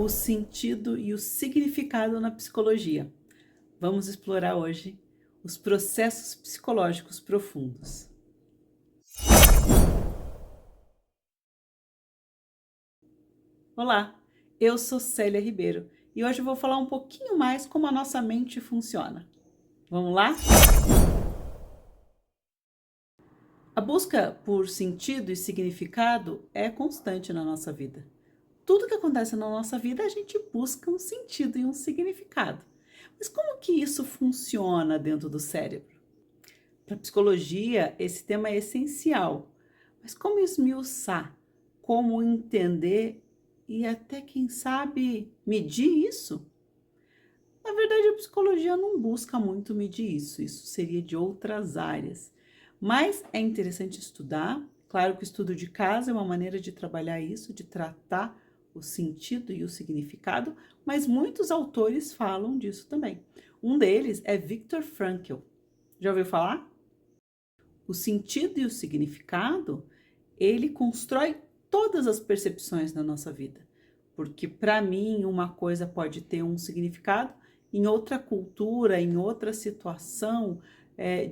o sentido e o significado na psicologia. Vamos explorar hoje os processos psicológicos profundos. Olá, eu sou Célia Ribeiro e hoje eu vou falar um pouquinho mais como a nossa mente funciona. Vamos lá? A busca por sentido e significado é constante na nossa vida. Tudo que acontece na nossa vida, a gente busca um sentido e um significado. Mas como que isso funciona dentro do cérebro? Para a psicologia, esse tema é essencial. Mas como esmiuçar? Como entender e até, quem sabe, medir isso? Na verdade, a psicologia não busca muito medir isso. Isso seria de outras áreas. Mas é interessante estudar. Claro que o estudo de caso é uma maneira de trabalhar isso, de tratar o sentido e o significado, mas muitos autores falam disso também. Um deles é Viktor Frankl. Já ouviu falar? O sentido e o significado, ele constrói todas as percepções da nossa vida. Porque para mim uma coisa pode ter um significado, em outra cultura, em outra situação,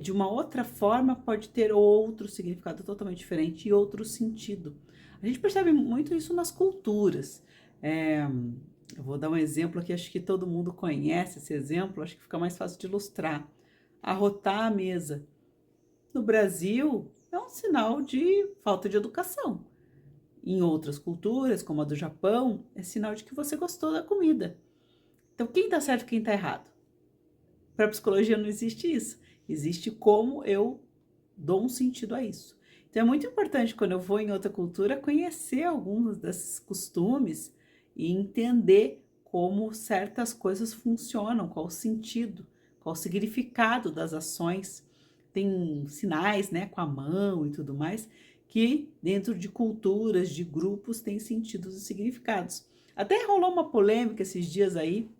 de uma outra forma pode ter outro significado totalmente diferente e outro sentido. A gente percebe muito isso nas culturas. Eu vou dar um exemplo aqui, acho que todo mundo conhece esse exemplo, acho que fica mais fácil de ilustrar. Arrotar a mesa. No Brasil, é um sinal de falta de educação. Em outras culturas, como a do Japão, é sinal de que você gostou da comida. Então, quem está certo e quem está errado? Para a psicologia não existe isso. Existe como eu dou um sentido a isso. Então, é muito importante, quando eu vou em outra cultura, conhecer alguns desses costumes e entender como certas coisas funcionam, qual o sentido, qual o significado das ações. Tem sinais, né, com a mão e tudo mais, que dentro de culturas, de grupos, tem sentidos e significados. Até rolou uma polêmica esses dias aí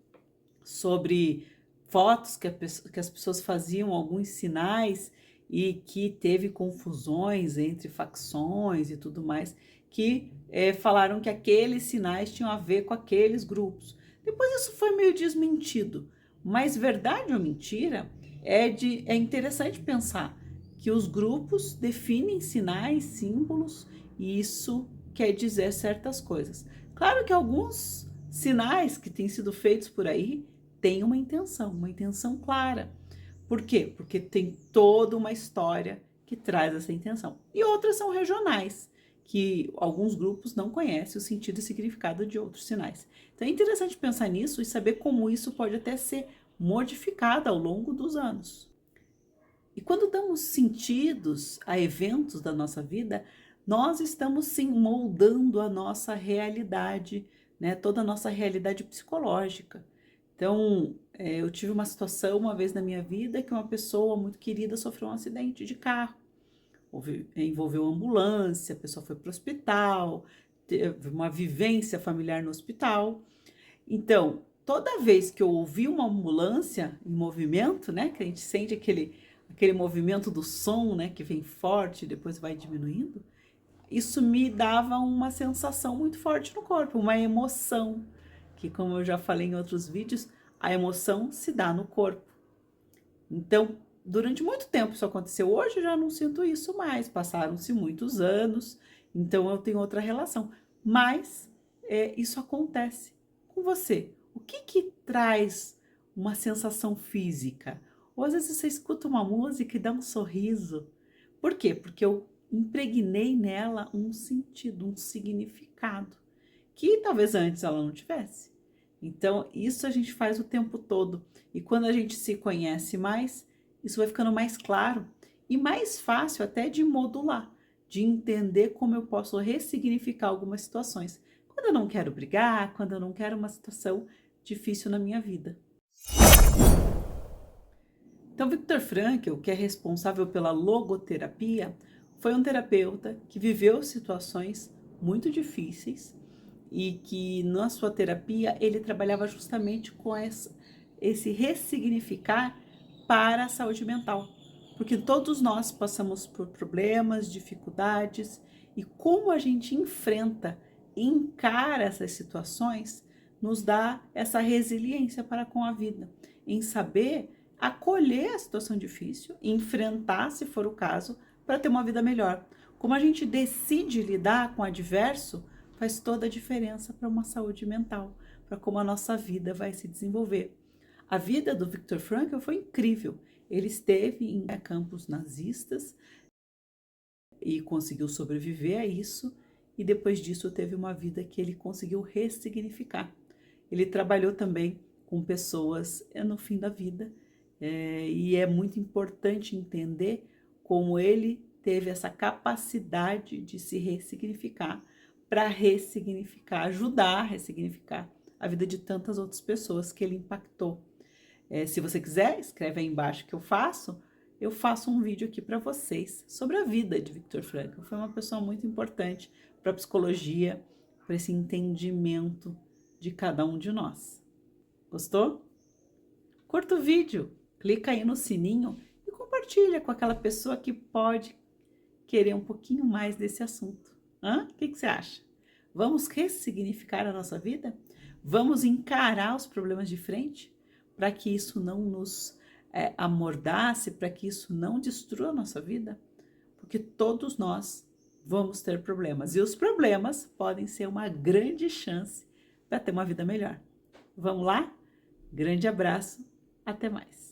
sobre fotos que as pessoas faziam alguns sinais e que teve confusões entre facções e tudo mais, que falaram que aqueles sinais tinham a ver com aqueles grupos. Depois isso foi meio desmentido, mas verdade ou mentira, é interessante pensar que os grupos definem sinais, símbolos, e isso quer dizer certas coisas. Claro que alguns sinais que têm sido feitos por aí têm uma intenção clara. Por quê? Porque tem toda uma história que traz essa intenção. E outras são regionais, que alguns grupos não conhecem o sentido e significado de outros sinais. Então é interessante pensar nisso e saber como isso pode até ser modificado ao longo dos anos. E quando damos sentidos a eventos da nossa vida, nós estamos sim moldando a nossa realidade, né? Toda a nossa realidade psicológica. Então, eu tive uma situação uma vez na minha vida que uma pessoa muito querida sofreu um acidente de carro. Envolveu ambulância, a pessoa foi para o hospital, teve uma vivência familiar no hospital. Então, toda vez que eu ouvi uma ambulância em movimento, né, que a gente sente aquele movimento do som, né, que vem forte e depois vai diminuindo, isso me dava uma sensação muito forte no corpo, uma emoção, que como eu já falei em outros vídeos, a emoção se dá no corpo. Então, durante muito tempo isso aconteceu. Hoje eu já não sinto isso mais, passaram-se muitos anos, então eu tenho outra relação. Mas isso acontece com você. O que que traz uma sensação física? Ou às vezes você escuta uma música e dá um sorriso. Por quê? Porque eu impregnei nela um sentido, um significado, que talvez antes ela não tivesse. Então, isso a gente faz o tempo todo. E quando a gente se conhece mais, isso vai ficando mais claro e mais fácil até de modular, de entender como eu posso ressignificar algumas situações. Quando eu não quero brigar, quando eu não quero uma situação difícil na minha vida. Então, Viktor Frankl, que é responsável pela logoterapia, foi um terapeuta que viveu situações muito difíceis e que na sua terapia ele trabalhava justamente com esse ressignificar para a saúde mental. Porque todos nós passamos por problemas, dificuldades, e como a gente enfrenta e encara essas situações nos dá essa resiliência para com a vida, em saber acolher a situação difícil, enfrentar, se for o caso, para ter uma vida melhor. Como a gente decide lidar com o adverso, faz toda a diferença para uma saúde mental, para como a nossa vida vai se desenvolver. A vida do Viktor Frankl foi incrível. Ele esteve em campos nazistas e conseguiu sobreviver a isso, e depois disso teve uma vida que ele conseguiu ressignificar. Ele trabalhou também com pessoas no fim da vida, e é muito importante entender como ele teve essa capacidade de se ressignificar para ressignificar, ajudar a ressignificar a vida de tantas outras pessoas que ele impactou. Se você quiser, escreve aí embaixo que eu faço um vídeo aqui para vocês sobre a vida de Viktor Frankl. Foi uma pessoa muito importante para a psicologia, para esse entendimento de cada um de nós. Gostou? Curta o vídeo, clica aí no sininho e compartilha com aquela pessoa que pode querer um pouquinho mais desse assunto. O que você acha? Vamos ressignificar a nossa vida? Vamos encarar os problemas de frente para que isso não nos amordace, para que isso não destrua a nossa vida? Porque todos nós vamos ter problemas e os problemas podem ser uma grande chance para ter uma vida melhor. Vamos lá? Grande abraço, até mais.